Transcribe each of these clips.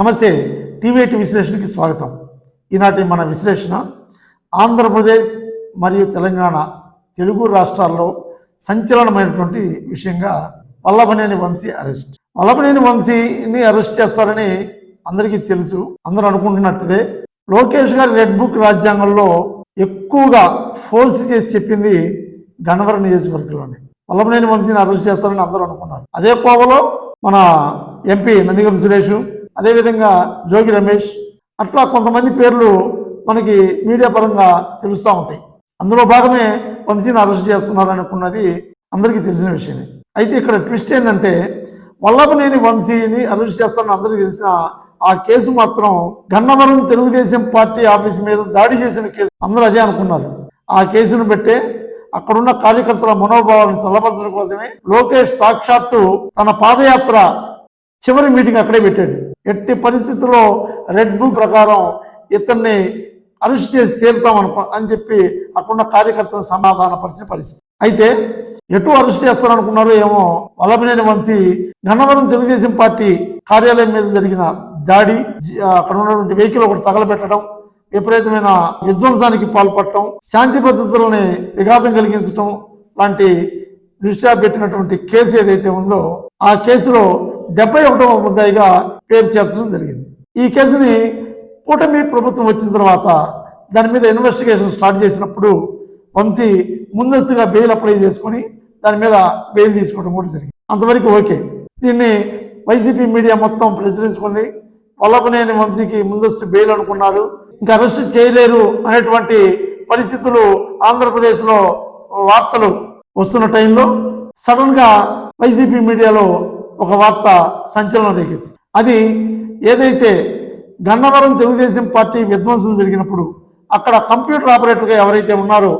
నమస్తే, టీవీ8 విశ్లేషణకి స్వాగతం. ఈనాటి మన విశ్లేషణ ఆంధ్రప్రదేశ్ మరియు తెలంగాణ తెలుగు రాష్ట్రాల్లో సంచలనమైనటువంటి విషయంగా వల్లభనేని వంశీ అరెస్ట్. వల్లభనేని వంశీని అరెస్ట్ చేస్తారని అందరికీ తెలుసు. అందరూ అనుకుంటున్నట్టుదే లోకేష్ గారి రెడ్ బుక్ రాజ్యాంగంలో ఎక్కువగా ఫోర్స్ చేసి చెప్పింది గన్నవరం నియోజకవర్గంలోనే వల్లభనేని వంశీని అరెస్ట్ చేస్తారని అందరూ అనుకున్నారు. అదే కోవలో మన ఎంపీ నందిగం సురేష్, అదేవిధంగా జోగి రమేష్, అట్లా కొంతమంది పేర్లు మనకి మీడియా పరంగా తెలుస్తూ ఉంటాయి. అందులో భాగమే వంశీని అరెస్ట్ చేస్తున్నారు అనుకున్నది అందరికీ తెలిసిన విషయమే. అయితే ఇక్కడ ట్విస్ట్ ఏంటంటే వల్లభనేని వంశీని అరెస్ట్ చేస్తారని అందరికీ తెలిసిన ఆ కేసు మాత్రం గన్నవరం తెలుగుదేశం పార్టీ ఆఫీస్ మీద దాడి చేసిన కేసు. అందరూ అదే అనుకున్నారు. ఆ కేసును బట్టే అక్కడున్న కార్యకర్తల మనోభావాలను చల్లబరచడం కోసమే లోకేష్ సాక్షాత్తు తన పాదయాత్ర చివరి మీటింగ్ అక్కడే పెట్టాడు. ఎట్టి పరిస్థితుల్లో రెడ్ బుక్ ప్రకారం ఇతన్ని అరెస్ట్ చేసి తీరుతాం అని చెప్పి అక్కడున్న కార్యకర్తలు సమాధానపరిచిన పరిస్థితి. అయితే ఎటు అరెస్ట్ చేస్తారనుకున్నారో ఏమో వల్లభనేని వంశీ గన్నవరం తెలుగుదేశం పార్టీ కార్యాలయం మీద జరిగిన దాడి, అక్కడ ఉన్నటువంటి వెహికల్ ఒకటి తగలబెట్టడం, విపరీతమైన విధ్వంసానికి పాల్పడటం, శాంతి భద్రతలని విఘాతం కలిగించడం లాంటి దృష్ట్యా పెట్టినటువంటి కేసు ఏదైతే ఉందో ఆ కేసులో 71వ ముద్దాయిగా పేరు చేర్చడం జరిగింది. ఈ కేసుని కూటమి ప్రభుత్వం వచ్చిన తర్వాత దాని మీద ఇన్వెస్టిగేషన్ స్టార్ట్ చేసినప్పుడు వంశీ ముందస్తుగా బెయిల్ అప్లై చేసుకుని దాని మీద బెయిల్ తీసుకోవడం కూడా జరిగింది. అంతవరకు ఓకే. దీన్ని వైసీపీ మీడియా మొత్తం ప్రచురించుకుంది. వల్లభనేని వంశీకి ముందస్తు బెయిల్ అనుకున్నారు, ఇంకా అరెస్ట్ చేయలేరు అనేటువంటి పరిస్థితులు ఆంధ్రప్రదేశ్లో వార్తలు వస్తున్న టైంలో సడన్ గా వైసీపీ మీడియాలో ఒక వార్త సంచలనం రేకెత్తింది. అది ఏదైతే గన్నవరం తెలుగుదేశం పార్టీ విధ్వంసం జరిగినప్పుడు అక్కడ కంప్యూటర్ ఆపరేటర్గా ఎవరైతే ఉన్నారో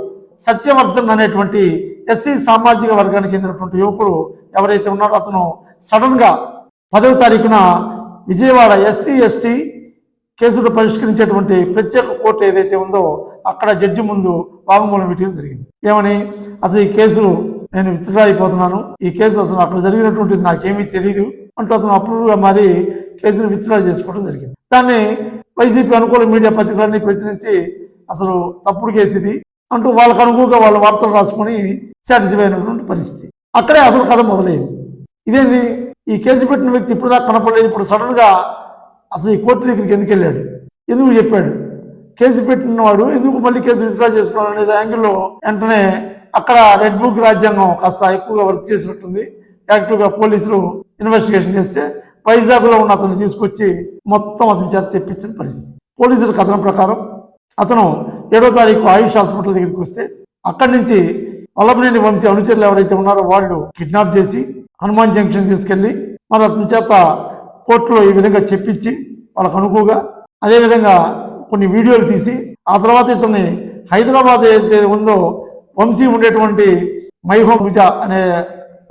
సత్యవర్ధన్ అనేటువంటి ఎస్సీ సామాజిక వర్గానికి చెందినటువంటి యువకుడు ఎవరైతే ఉన్నారో అతను సడన్ గా 10వ తారీఖున విజయవాడ ఎస్సీ ఎస్టీ కేసులు పరిష్కరించేటువంటి ప్రత్యేక కోర్టు ఏదైతే ఉందో అక్కడ జడ్జి ముందు వాంగ్మూలం ఇవ్వడం జరిగింది. ఏమని, అసలు ఈ కేసు నేను విత్డ్రా అయిపోతున్నాను, ఈ కేసు అసలు అక్కడ జరిగినటువంటిది నాకేమీ తెలియదు అంటూ అతను అప్రూవ్గా మారి కేసును విత్డ్రా చేసుకోవడం జరిగింది. దాన్ని వైసీపీ అనుకూల మీడియా పత్రికలన్నీ ప్రచురించి అసలు తప్పుడు కేసు ఇది అంటూ వాళ్ళకు అనుకూలంగా వాళ్ళ వార్తలు రాసుకొని సాటిస్ఫై అయినటువంటి పరిస్థితి. అక్కడే అసలు కథ మొదలైంది. ఇదేంది, ఈ కేసు పెట్టిన వ్యక్తి ఇప్పుడు దాకా కనపడలేదు, ఇప్పుడు సడన్ గా అసలు ఈ కోర్టు దగ్గరికి ఎందుకు వెళ్ళాడు, ఎందుకు చెప్పాడు, కేసు పెట్టిన వాడు ఎందుకు మళ్ళీ కేసు విత్డ్రా చేసుకోవాలి అనేది యాంగిల్లో వెంటనే అక్కడ రెడ్ బుక్ రాజ్యాంగం కాస్త ఎక్కువగా వర్క్ చేసినట్టుంది. యాక్టివ్గా పోలీసులు ఇన్వెస్టిగేషన్ చేస్తే వైజాగ్లో ఉన్న అతను తీసుకొచ్చి మొత్తం అతని చేత తెప్పించిన పరిస్థితి. పోలీసుల కథనం ప్రకారం అతను 7వ తారీఖు ఆయుష్ హాస్పిటల్ దగ్గరికి వస్తే అక్కడి నుంచి వల్లభనేని వంశీ అనుచరులు ఎవరైతే ఉన్నారో వాళ్ళు కిడ్నాప్ చేసి హనుమాన్ జంక్షన్ తీసుకెళ్లి మరి అతని చేత కోర్టులో ఈ విధంగా చెప్పించి వాళ్ళకు అనుకుగా అదేవిధంగా కొన్ని వీడియోలు తీసి ఆ తర్వాత ఇతన్ని హైదరాబాద్ ఏదైతే ఉందో వంశీ ఉండేటువంటి మైహోమ్ విజా అనే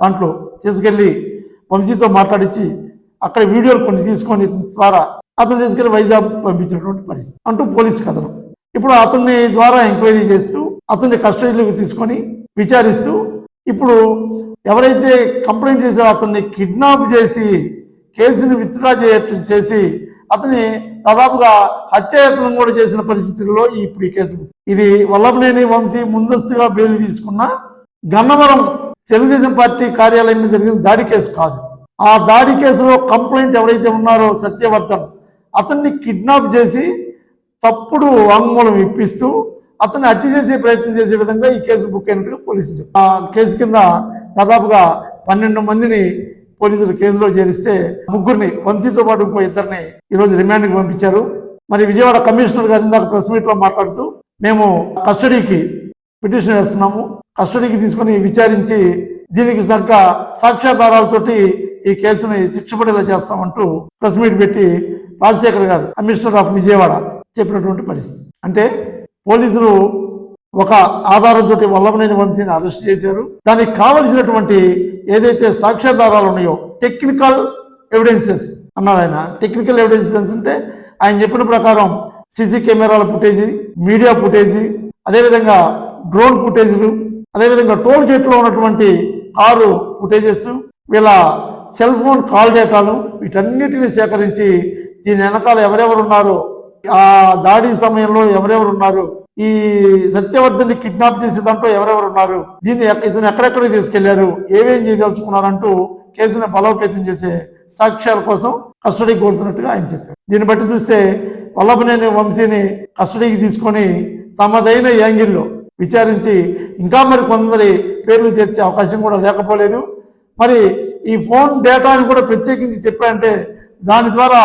దాంట్లో తీసుకెళ్లి వంశీతో మాట్లాడించి అక్కడ వీడియోలు కొన్ని తీసుకొని ద్వారా అతను తీసుకెళ్లి వైజాగ్ పంపించినటువంటి పరిస్థితి అంటూ పోలీసు కథనం. ఇప్పుడు అతన్ని ద్వారా ఎంక్వైరీ చేస్తూ అతన్ని కస్టడీలోకి తీసుకొని విచారిస్తూ ఇప్పుడు ఎవరైతే కంప్లైంట్ చేశారో అతన్ని కిడ్నాప్ చేసి కేసుని విత్డ్రా చేసి అతని దాదాపుగా హత్యాయత్నం కూడా చేసిన పరిస్థితుల్లో ఇప్పుడు ఈ కేసు. ఇది వల్లభనేని వంశీ ముందస్తుగా బెయిల్ తీసుకున్న గన్నవరం తెలుగుదేశం పార్టీ కార్యాలయం మీద జరిగిన దాడి కేసు కాదు. ఆ దాడి కేసులో కంప్లైంట్ ఎవరైతే ఉన్నారో సత్యవర్ధన్ అతన్ని కిడ్నాప్ చేసి తప్పుడు వాంగ్మూలం ఇప్పిస్తూ అతన్ని హత్య చేసే ప్రయత్నం చేసే విధంగా ఈ కేసు బుక్ అయినట్టుగా పోలీసులు చెప్పారు. ఆ కేసు కింద దాదాపుగా 12 మందిని పోలీసులు కేసులో చేరిస్తే ముగ్గురిని వంశీతో పాటు ఇంకో ఇద్దరిని ఈరోజు రిమాండ్కి పంపించారు. మరి విజయవాడ కమిషనర్ గారి ఇందాక ప్రెస్ మీట్ లో మాట్లాడుతూ మేము కస్టడీకి పిటిషన్ వేస్తున్నాము, కస్టడీకి తీసుకుని విచారించి దీనికి తగ్గ సాక్ష్యాధారాలతోటి ఈ కేసుని శిక్ష పడేలా చేస్తామంటూ ప్రెస్ మీట్ పెట్టి రాజశేఖర్ గారు కమిషనర్ ఆఫ్ విజయవాడ చెప్పినటువంటి పరిస్థితి. అంటే పోలీసులు ఒక ఆధారంతో వల్లభనేని వంశీని అరెస్ట్ చేశారు. దానికి కావలసినటువంటి ఏదైతే సాక్ష్యాధారాలు ఉన్నాయో టెక్నికల్ ఎవిడెన్సెస్ అన్నారు ఆయన. టెక్నికల్ ఎవిడెన్సెస్ అంటే ఆయన చెప్పిన ప్రకారం సీసీ కెమెరాల ఫుటేజీ, మీడియా ఫుటేజీ, అదేవిధంగా డ్రోన్ ఫుటేజీలు, అదేవిధంగా టోల్ గేట్లో ఉన్నటువంటి కారు ఫుటేజెస్, వీళ్ళ సెల్ ఫోన్ కాల్ డేటాలు, వీటన్నిటిని సేకరించి దీని వెనకాల ఎవరెవరు ఉన్నారు, ఆ దాడి సమయంలో ఎవరెవరు ఉన్నారు, ఈ సత్యవర్ధన్ని కిడ్నాప్ చేసే దాంట్లో ఎవరెవరు ఉన్నారు, దీన్ని ఇతను ఎక్కడెక్కడికి తీసుకెళ్లారు, ఏమేం చేయదలుచుకున్నారంటూ కేసును బలోపేతం చేసే సాక్ష్యాల కోసం కస్టడీకి కోరుతున్నట్టుగా ఆయన చెప్పారు. దీన్ని బట్టి చూస్తే వల్లభనేని వంశీని కస్టడీకి తీసుకొని తమదైన యాంగిల్లో విచారించి ఇంకా మరి కొందరి పేర్లు చేర్చే అవకాశం కూడా లేకపోలేదు. మరి ఈ ఫోన్ డేటాని కూడా ప్రత్యేకించి చెప్పారంటే దాని ద్వారా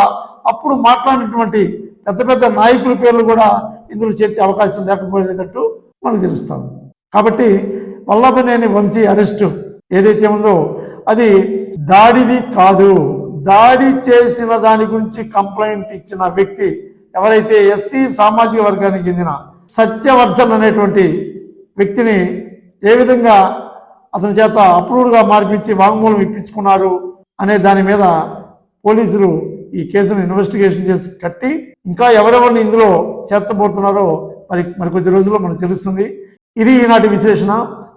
అప్పుడు మాట్లాడినటువంటి పెద్ద పెద్ద నాయకుల పేర్లు కూడా ఇందులో చేర్చే అవకాశం లేకపోలేదట్టు మనకు తెలుస్తాం. కాబట్టి వల్లభనేని వంశీ అరెస్టు ఏదైతే ఉందో అది దాడిది కాదు. దాడి చేసిన దాని గురించి కంప్లైంట్ ఇచ్చిన వ్యక్తి ఎవరైతే ఎస్సీ సామాజిక వర్గానికి చెందిన సత్యవర్ధన్ అనేటువంటి వ్యక్తిని ఏ విధంగా అతని చేత అప్రూవ్డ్గా మార్పించి వాంగ్మూలం ఇప్పించుకున్నారు అనే దాని మీద పోలీసులు ఈ కేసును ఇన్వెస్టిగేషన్ చేసి కట్టి ఇంకా ఎవరెవరిని ఇందులో చేర్చబోతున్నారో మరి కొద్ది రోజుల్లో మనకు తెలుస్తుంది. ఇది ఈనాటి విశ్లేషణ.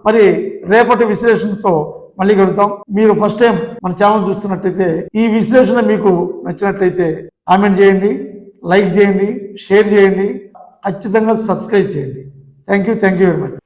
మరి రేపటి విశ్లేషణతో మళ్ళీ కలుద్దాం. మీరు ఫస్ట్ టైం మన ఛానల్ చూస్తున్నట్టయితే ఈ విశ్లేషణ మీకు నచ్చినట్లయితే కామెంట్ చేయండి, లైక్ చేయండి, షేర్ చేయండి, ఖచ్చితంగా సబ్స్క్రైబ్ చేయండి. Thank you very much.